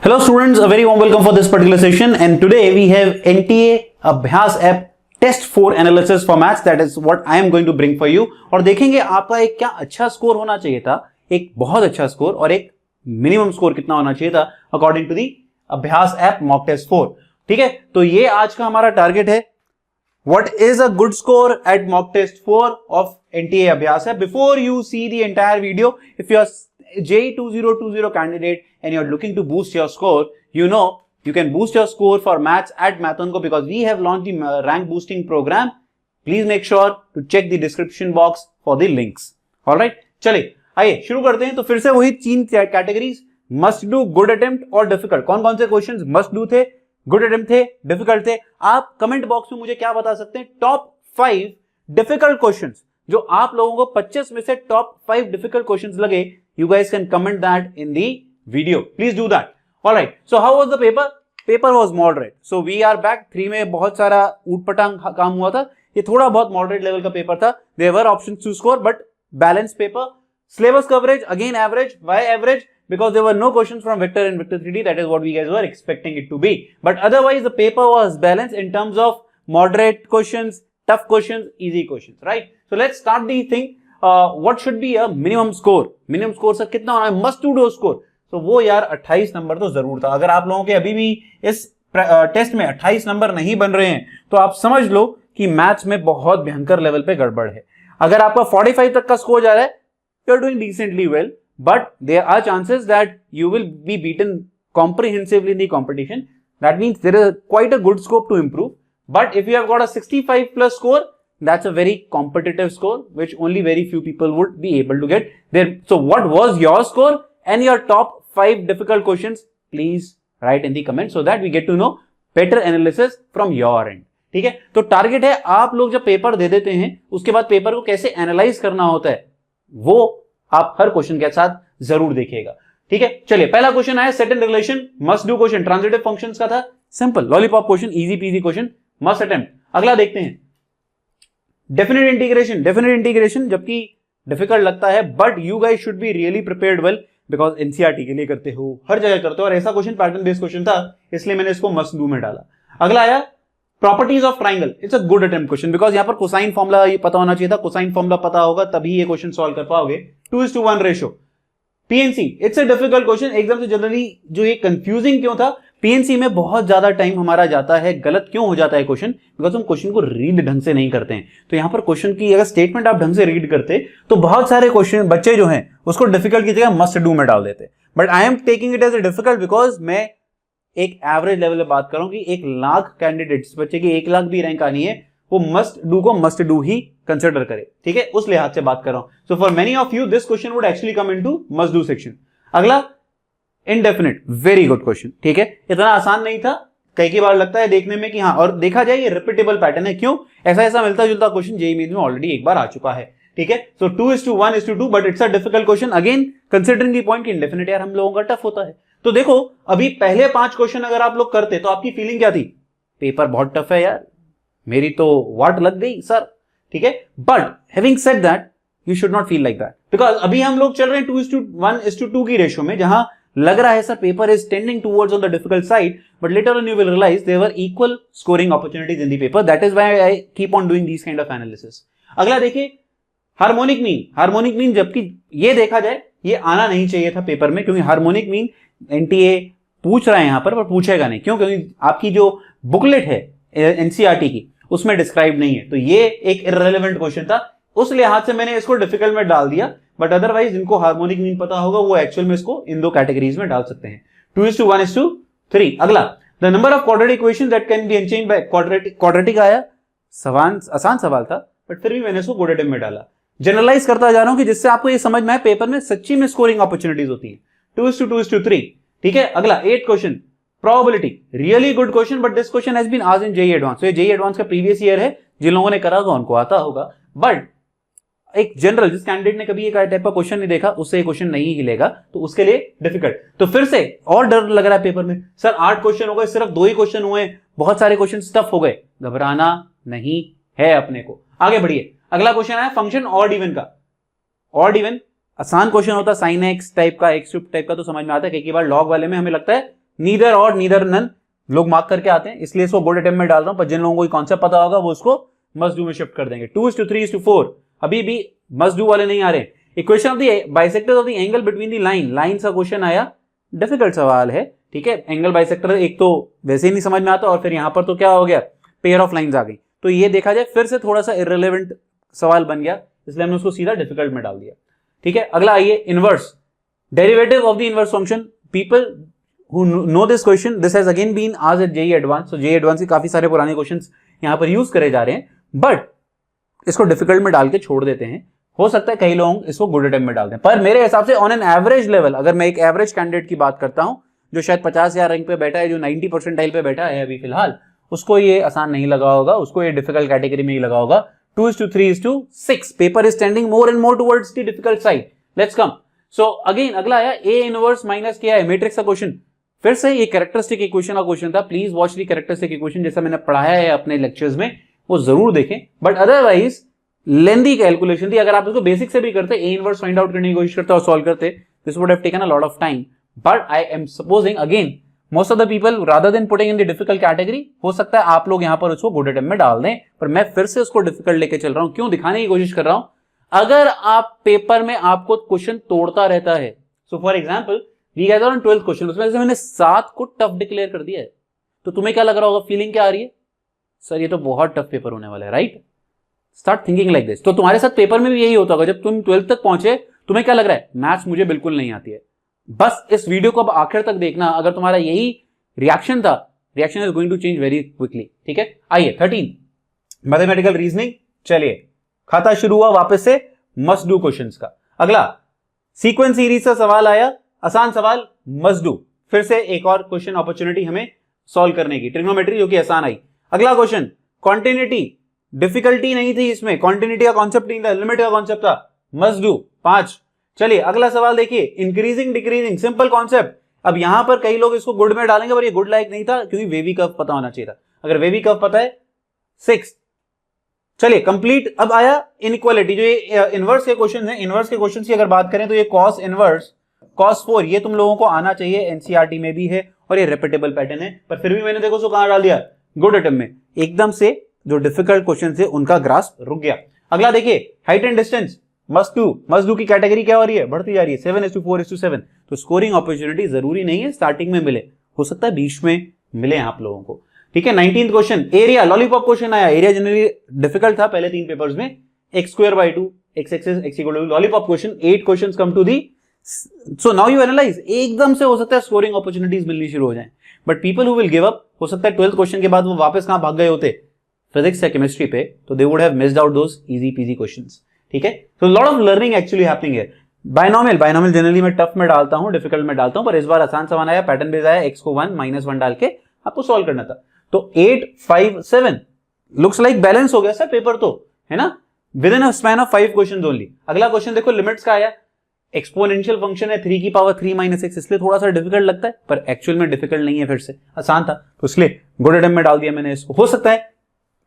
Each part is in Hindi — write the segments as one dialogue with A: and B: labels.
A: Hello students, a very warm welcome for this particular session, and today we have NTA Abhyas app test 4 analysis for maths. That is what I am going to bring for you. और देखेंगे आपका एक क्या अच्छा स्कोर होना चाहिए था, एक बहुत अच्छा स्कोर और एक मिनिमम स्कोर कितना होना चाहिए था अकॉर्डिंग टू दी अभ्यास ऐप मॉक टेस्ट 4. ठीक है, तो ये आज का हमारा टारगेट है. What is a good score at mock test 4 of NTA Abhyas app? Before you see the entire video, if you are JEE 2020 candidate and you are looking to boost your score, you know you can boost your score for maths at Mathonko because we have launched the rank boosting program. Please make sure to check the description box for the links. Alright, चलिए आइए शुरू करते हैं. तो फिर से वही 3 categories, must do, good attempt और डिफिकल्ट. कौन कौन से क्वेश्चंस मस्ट डू थे, गुड अटेम्प्ट थे, डिफिकल्ट थे? आप कमेंट बॉक्स में मुझे क्या बता सकते हैं? टॉप 5 डिफिकल्ट क्वेश्चंस जो आप लोगों को 25 में से टॉप 5 डिफिकल्ट क्वेश्चंस लगे. You guys can comment that in the video. Please do that. Alright, so how was the paper? Paper was moderate. So we are back. 3 में बहुत सारा ऊटपटांग काम हुआ था. ये थोड़ा बहुत मॉडरेट लेवल का पेपर था. There were options to score but balance paper. Syllabus coverage again average. Why average? Because there were no questions from Vector and Vector 3D. That is what we guys were expecting it to be. But otherwise the paper was balanced in terms of moderate questions, tough questions, easy questions, right? So let's start the thing. What should be a minimum score? Minimum score sir कितना होना है? Must do score. So वो यार 28 नंबर तो जरूर था. अगर आप लोगों के अभी भी इस टेस्ट में 28 नंबर नहीं बन रहे हैं तो आप समझ लो कि मैथ्स में बहुत भयंकर लेवल पे गड़बड़ है. अगर आपका 45 तक का स्कोर जा रहा है, you're doing decently well, but there are chances that you will be beaten comprehensively in the competition. That means there is quite a good scope to improve. But if you have got a 65 plus score, that's a very competitive score, which only very few people would be able to get there. So what was your score and your top 5 difficult questions? Please write in the comments so that we get to know better analysis from your end. ठीक है, तो टारगेट है आप लोग जब पेपर दे देते हैं उसके बाद पेपर को कैसे एनालाइज करना होता है वो आप हर क्वेश्चन के साथ जरूर देखिएगा. ठीक है, चलिए पहला क्वेश्चन आया set in relation, must do question, transitive functions का था. Simple lollipop question, easy PG question, must attempt. अगला देखते हैं डेफिनेट इंटीग्रेशन. डेफिनेट इंटीग्रेशन जबकि डिफिकल्ट लगता है but you guys should be really prepared well because NCERT के लिए करते हो, हर जगह करते हो और ऐसा क्वेश्चन पैटर्न बेस्ड क्वेश्चन था इसलिए मैंने इसको मस्ट डू में डाला. अगला आया properties of triangle. It's a good attempt question because यहां पर कोसाइन फॉर्मुला ये पता होना चाहिए था. कोसाइन फॉर्मुला पता होगा तभी ये क्वेश्चन सॉल्व कर पाओगे. 2:1 ratio. PNC it's a difficult question. एकदम से जनरली जो ये कंफ्यूजिंग क्यों था, पीएनसी में बहुत ज्यादा टाइम हमारा जाता है. गलत क्यों हो जाता है क्वेश्चन? बिकॉज हम क्वेश्चन को रीड ढंग से नहीं करते हैं. तो यहां पर क्वेश्चन की अगर स्टेटमेंट आप ढंग से रीड करते तो बहुत सारे क्वेश्चन बच्चे जो हैं उसको डिफिकल्ट की जगह मस्ट डू में डाल देते. But I am taking it as a difficult because मैं एक एवरेज लेवल पे बात कर रहा हूं कि 1 लाख कैंडिडेट्स, बच्चे की 1 लाख भी रैंक आनी है, वो मस्ट डू को मस्ट डू ही कंसिडर करे. ठीक है, उस लिहाज से बात कर रहा हूं. So for many of you this question would actually come into must do section. अगला इनडेफिनिट, वेरी गुड क्वेश्चन. ठीक है, इतना आसान नहीं था. कई बार लगता है देखने में कि हाँ, और देखा जाए ये रिपीटेबल पैटर्न है. क्यों? ऐसा मिलता जुलता क्वेश्चन जेईई मेंस में ऑलरेडी एक बार आ चुका है. ठीक है, सो 2:1:2 but it's a difficult question. Again considering the point कि इनडेफिनिट यार हम लोगों का टफ होता है. तो देखो अभी पहले 5 क्वेश्चन अगर आप लोग करते तो आपकी फीलिंग क्या थी? पेपर बहुत टफ है यार, मेरी तो वाट लग गई सर. ठीक है, but having said that you should not feel like that because अभी हम लोग चल रहे हैं 2:1:2 की रेशियो में, जहां लग रहा है sir paper is tending towards on the difficult side but later on you will realise there were equal scoring opportunities in the paper. That is why I keep on doing this kind of analysis. अगला देखिए हार्मोनिक मीन. हार्मोनिक मीन जबकि ये देखा जाए ये आना नहीं चाहिए था पेपर में क्योंकि हार्मोनिक मीन एनटीए पूछ रहा है यहां पर पूछेगा नहीं. क्यों? क्योंकि आपकी जो बुकलेट है एनसीईआरटी की उसमें डिस्क्राइब नहीं है. तो ये एक इररिलेवेंट क्वेश्चन था, उस लिहाज से मैंने इसको डिफिकल्ट में डाल दिया. बट अदरवाइज इनको हार्मोनिक मीन पता होगा वो एक्चुअल में इसको इन 2 कैटेगरीज में डाल सकते हैं. 2:1:3. अगला the number of quadratic equations that can be unchanged by quadratic आया. आसान सवाल था बट फिर भी मैंने इसको गुड अटेम्प्ट में डाला. जनरलाइज करता जा रहा हूं कि जिससे आपको ये समझ में आए पेपर में सच्ची में स्कोरिंग अपॉर्चुनिटीज होती है. 2:2:3. ठीक है, अगला 8 question probability. Really good question but this question has been asked in JEE Advanced. तो ये जेईई एडवांस का प्रीवियस ईयर है, जिन लोगों ने करा होगा उनको आता होगा. बट एक जनरल जिस कैंडिडेट ने कभी एक टाइप का क्वेश्चन नहीं देखा उससे क्वेश्चन नहीं हिलेगा तो उसके लिए डिफिकल्ट. तो फिर से और डर लग रहा है पेपर में, सर 8 क्वेश्चन हो गए, सिर्फ 2 ही क्वेश्चन हुए, बहुत सारे क्वेश्चन टफ हो गए. घबराना नहीं है अपने को, आगे बढ़िए. अगला क्वेश्चन है फंक्शन ऑड इवन का. ऑड इवन आसान क्वेश्चन होता है, साइन एक्स टाइप का, एक्स क्यूब टाइप का तो समझ में आता है. कई बार लॉग वाले में हमें लगता है नीदर और नीदर नन लोग मार्क करके आते हैं, इसलिए इसको गुड अटेम्प्ट में डाल रहा हूं, पर जिन लोगों को कॉन्सेप्ट पता होगा वो उसको मस्ट डू में शिफ्ट कर देंगे। 2:3:4 अभी भी मस्ट डू वाले नहीं आ रहे। Equation of the bisector of the angle between the line का क्वेश्चन आया, डिफिकल्ट सवाल है, ठीक है। एंगल बाइसेक्टर एक तो वैसे ही नहीं समझ में आता, और फिर यहां पर तो क्या हो गया, पेयर ऑफ लाइंस आ गई, तो ये देखा जाए फिर से थोड़ा सा इररिलेवेंट सवाल बन गया, इसलिए हमने उसको सीधा डिफिकल्ट में डाल दिया, ठीक है। अगला आइए, inverse derivative of the inverse function. People who know this question, this has again been asked at JEE Advanced, so JEE Advanced के काफी सारे पुराने क्वेश्चंस यहां पर यूज करे जा रहे हैं, बट इसको डिफिकल्ट में डाल के छोड़ देते हैं। हो सकता है कई लोग इसको गुड अटेम्प्ट में डाल दें, पर मेरे हिसाब से ऑन एन एवरेज लेवल, अगर मैं एक एवरेज कैंडिडेट की बात करता हूं जो शायद 50,000 रैंक पे बैठा है, जो 90 परसेंटाइल पे बैठा है अभी फिलहाल, उसको ये आसान नहीं लगा होगा, उसको ये डिफिकल्ट कैटेगरी में ही लगा होगा। 2:3:6 paper is tending more and more towards the difficult side. Let's come. So again अगला आया ए इनवर्स माइनस क्या है, मैट्रिक्स का क्वेश्चन। फिर से ये कैरेक्टरिस्टिक इक्वेशन का क्वेश्चन था, please watch the characteristic equation, जैसा मैंने पढ़ाया है अपने लेक्चर्स में वो जरूर देखें, बट अदरवाइज लेंदी कैलकुलेशन थी। अगर आप इसको बेसिक से भी करते, ए इनवर्स फाइंड आउट करने की कोशिश करते और सॉल्व करते, this would have taken a lot of time, but I M supposing again most of the people rather than putting in the difficult category, हो सकता है आप लोग यहां पर उसको गुड अटेम्प्ट में डाल दें, पर मैं फिर से उसको डिफिकल्ट लेके चल रहा हूं, क्यों, दिखाने की कोशिश कर रहा हूं। अगर आप पेपर में आपको क्वेश्चन तोड़ता रहता है, so for example we gather on 12th question, उसमें से मैंने 7 को टफ डिक्लेयर कर दिया है, तो तुम्हें क्या लग रहा होगा, फीलिंग क्या आ रही है, सर ये तो बहुत टफ पेपर होने वाला है, right. Start thinking like this. तो तुम्हारे साथ पेपर में भी यही होता होगा, जब तुम 12th तक पहुंचे तुम्हें क्या लग रहा है, मैथ्स मुझे बिल्कुल नहीं आती है। बस इस वीडियो को अब आखिर तक देखना, अगर तुम्हारा यही रिएक्शन था, reaction is going to change very quickly, ठीक है। आइए 13 मैथमेटिकल रीजनिंग, चलिए खाता शुरू हुआ वापस से मस्ट डू क्वेश्चंस का। अगला सीक्वेंस सीरीज का सवाल आया, आसान सवाल, मस्ट डू, फिर से एक और क्वेश्चन अपॉर्चुनिटी हमें सॉल्व करने की, ट्रिग्नोमेट्री जो कि आसान आई। अगला क्वेश्चन कॉन्टिन्यूटी, डिफिकल्टी नहीं थी इसमें, कॉन्टिन्यूटी का कॉन्सेप्ट नहीं था, लिमिट का कॉन्सेप्ट था, मस्ट डू 5। चलिए अगला सवाल देखिए, इंक्रीजिंग डिक्रीजिंग, सिंपल कॉन्सेप्ट। अब यहां पर कई लोग इसको गुड में डालेंगे, पर ये गुड लाइक नहीं था क्योंकि वेवी कर्व पता होना चाहिए था, अगर वेवी कर्व पता है 6। चलिए कंप्लीट। अब आया इनइक्वालिटी, जो ये इनवर्स के क्वेश्चन है, इनवर्स के क्वेश्चन की अगर बात करें तो ये कॉस इनवर्स cos 4, ये तुम लोगों को आना चाहिए, एनसीईआरटी में भी है और ये रिपीटेबल पैटर्न है, पर फिर भी मैंने देखो उसको कहां डाल दिया, गुड अटेम्प्ट में। एकदम से जो डिफिकल्ट क्वेश्चन थे उनका ग्रास्प रुक गया। अगला देखिए height and distance, must do की कैटेगरी क्या हो रही है, बढ़ती जा रही है, 7:4:7। तो स्कोरिंग अपॉर्चुनिटी जरूरी नहीं है स्टार्टिंग में मिले, हो सकता है बीच में मिले आप लोगों को, ठीक है। 19th question area lollipop question आया, एरिया जनरली डिफिकल्ट था पहले 3 पेपर्स में, x²/2 x lollipop question, 8 questions come to the. So now you analyse, एकदम से हो सकता है स्कोरिंग अपॉर्चुनिटीज मिलनी शुरू हो जाएं, but people who will give up, हो सकता है 12th क्वेश्चन के बाद वो वापस कहां भाग गए होते, फिजिक्स या केमिस्ट्री पे, तो they would have missed out those easy PG questions, ठीक है। So lot of learning actually happening है। बायनोमियल जनरली मैं टफ में डालता हूं, डिफिकल्ट में डालता हूं, पर इस बार आसान सवाल आया, पैटर्न बेस्ड आया, x को 1 -1 डाल के आपको सॉल्व करना था। तो 8 5 7 लुक्स लाइक बैलेंस हो गया सर पेपर, तो है ना, with in a span of 5 questions only. अगला क्वेश्चन देखो, लिमिट्स का आया, एक्सपोनेंशियल फंक्शन है 3 की पावर 3 - x, इसलिए थोड़ा सा डिफिकल्ट लगता है, पर एक्चुअल में डिफिकल्ट नहीं है, फिर से आसान था, तो इसलिए गुड अटेम्प्ट में डाल दिया मैंने इसको। हो सकता है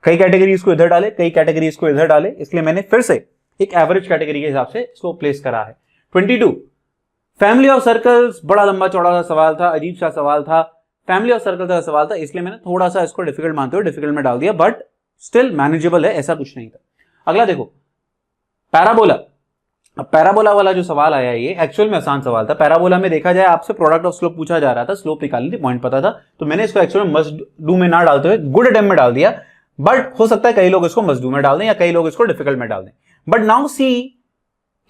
A: कई कैटेगरी इसको इधर डाले, कई कैटेगरी इसको इधर डाले, इसलिए मैंने फिर से एक एवरेज कैटेगरी के हिसाब से इसको प्लेस करा है। 22 फैमिली ऑफ सर्कल्स, बड़ा लंबा चौड़ा सा सवाल था, अजीब सा सवाल था, फैमिली ऑफ सर्कल्स का सवाल था, इसलिए मैंने थोड़ा सा इसको डिफिकल्ट मानते हुए डिफिकल्ट में डाल दिया, बट स्टिल मैनेजेबल है, ऐसा कुछ नहीं था। अगला देखो पैराबोला। अब पैराबोला वाला जो सवाल आया है ये एक्चुअल में आसान सवाल था। पैराबोला में देखा जाए आपसे प्रोडक्ट ऑफ स्लोप पूछा जा रहा था, स्लोप निकालनी थी, पॉइंट पता था, तो मैंने इसको एक्चुअल में मस्ट डू में ना डालते हुए गुड अटेम्प्ट में डाल दिया, बट हो सकता है कई लोग इसको मस्ट डू में डाल दें या कई लोग इसको डिफिकल्ट में डाल दें। बट नाउ सी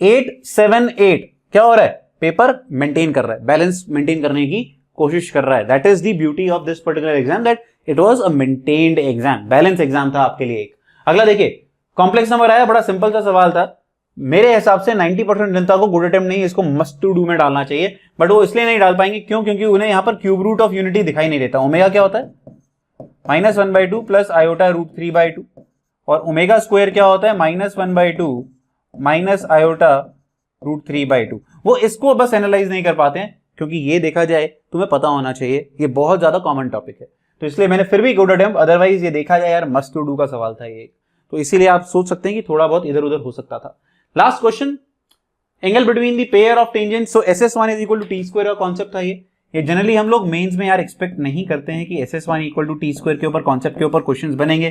A: 8 7 8 क्या हो रहा है, पेपर मेंटेन कर रहा है, बैलेंस मेंटेन करने की कोशिश कर रहा है। That is the beauty of this particular exam, that it was a maintained exam, balance exam था आपके लिए एक। अगला देखिए कॉम्प्लेक्स नंबर आया, बड़ा सिंपल सा सवाल था, मेरे हिसाब से 90% जनता को गुड अटेम्प्ट नहीं, इसको मस्ट टू डू में डालना चाहिए, बट वो इसलिए नहीं डाल पाएंगे क्यों, क्योंकि उन्हें यहां पर क्यूब रूट ऑफ यूनिटी दिखाई नहीं देता। ओमेगा क्या होता है, -1/2 प्लस आयोटा √3/2, और ओमेगा स्क्वायर क्या होता है, -1/2 माइनस आयोटा √3/2। वो इसको बस एनालाइज नहीं कर पाते हैं, क्योंकि ये देखा जाए तुम्हें पता होना चाहिए, ये बहुत ज्यादा कॉमन टॉपिक है, तो इसलिए मैंने फिर भी गुड अटेम्प्ट, अदरवाइज ये देखा जाए यार मस्ट टू डू का सवाल था ये, तो इसीलिए आप सोच सकते हैं कि थोड़ा बहुत इधर उधर हो सकता था। Last question, angle between the pair of tangents, so SS1 = T² का कॉन्सेप्ट था ये। ये जनरली हम लोग मेंस में यार एक्सपेक्ट नहीं करते हैं कि SS1 equal to T square के ऊपर कॉन्सेप्ट के ऊपर क्वेश्चंस बनेंगे।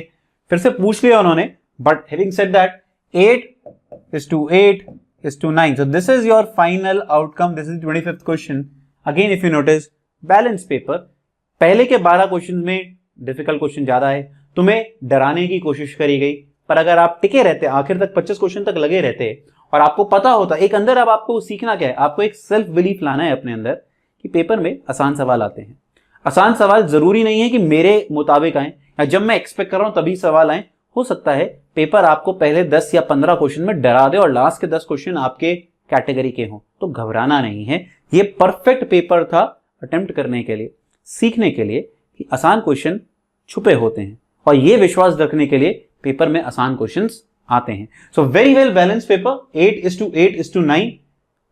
A: फिर से पूछ लिया उन्होंने, but having said that 8:8:9, so this is your final outcome, this is 25th question. Again if you notice, balance paper, पहले के 12 क्वेश्चन में डिफिकल्ट क्वेश्चन ज्यादा है, तुम्हें डराने की कोशिश करी गई, पर अगर आप टिके रहते आखिर तक 25 क्वेश्चन तक लगे रहते और आपको पता होता एक अंदर, अब आपको सीखना क्या है, आपको एक सेल्फ बिलीफ लाना है अपने अंदर कि पेपर में आसान सवाल आते हैं। आसान सवाल जरूरी नहीं है कि मेरे मुताबिक आए या जब मैं एक्सपेक्ट कर रहा हूं तभी सवाल आए। हो सकता है पेपर आपको पहले 10 या 15 क्वेश्चन में डरा दे और लास्ट के 10 क्वेश्चन आपके कैटेगरी के हों, तो घबराना नहीं है। ये परफेक्ट पेपर था अटेम्प्ट करने के लिए, सीखने के लिए कि आसान क्वेश्चन छुपे होते हैं और ये विश्वास रखने के लिए पेपर में आसान क्वेश्चंस आते हैं। So very well balance paper, 8:8:9।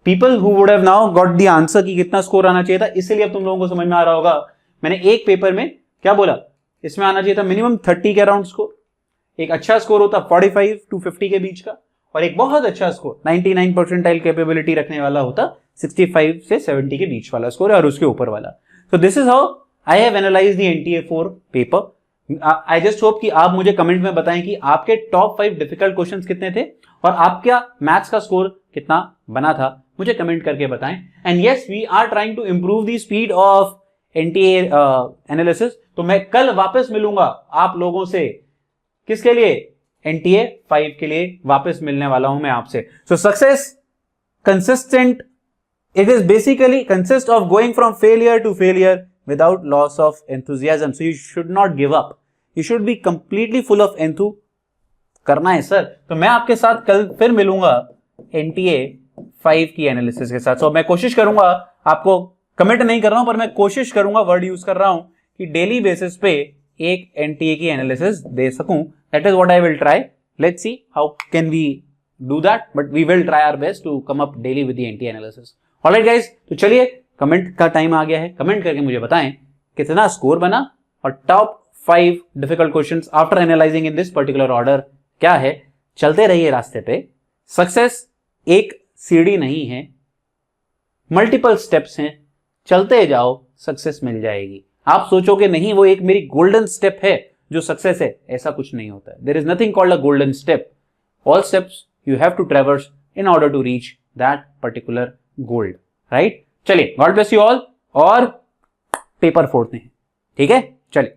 A: People who would have now got the answer कि कितना स्कोर आना चाहिए था, इसलिए अब तुम लोगों को समझ में आ रहा होगा मैंने एक पेपर में क्या बोला, इसमें आना चाहिए था मिनिमम 30 के अराउंड स्कोर। एक अच्छा स्कोर होता 45 to 50 के बीच का, और एक बहुत अच्छा स्कोर 99 परसेंटाइल कैपेबिलिटी रखने वाला होता 65 से 70 के बीच वाला स्कोर और उसके ऊपर वाला। So this is how I have analysed the NTA 4 paper. I just hope कि आप मुझे कमेंट में बताएं कि आपके टॉप 5 डिफिकल्ट क्वेश्चंस कितने थे और आपका मैथ्स का स्कोर कितना बना था, मुझे कमेंट करके बताएं। And yes, we are trying to improve the speed of NTA analysis. तो मैं कल वापस मिलूंगा आप लोगों से, किसके लिए, NTA 5 के लिए वापस मिलने वाला हूं मैं आपसे। सो success consistent, it is basically consist of going from failure to failure without loss of enthusiasm. So you should not give up. You should be completely full of enthu. करना है सर। तो मैं आपके साथ कल फिर मिलूंगा NTA 5 की एनालिसिस के साथ। मैं कोशिश करूंगा, आपको कमेंट नहीं कर रहा हूं पर मैं कोशिश करूंगा, वर्ड यूज कर रहा हूं कि डेली बेसिस पे एक NTA की एनालिसिस दे सकूं। That is what I will try. Let's see how can we do that, but we will try our best to come up daily with the NTA analysis. Alright guys, तो चलिए कमेंट का टाइम आ गया है। कमेंट करके मुझे बताएं कितना स्कोर बना और top 5 difficult questions after analysing in this particular order क्या है। चलते रहिए रास्ते पे। सक्सेस एक सीढ़ी नहीं है, मल्टीपल स्टेप्स हैं, चलते जाओ सक्सेस मिल जाएगी। आप सोचोगे नहीं वो एक मेरी गोल्डन स्टेप है जो सक्सेस है, ऐसा कुछ नहीं होता है। There is nothing called a golden step. All steps you have to traverse in order to reach that particular gold, right. चलिए, गॉड ब्लेस यू ऑल, और पेपर फोड़ते हैं, ठीक है। चलिए।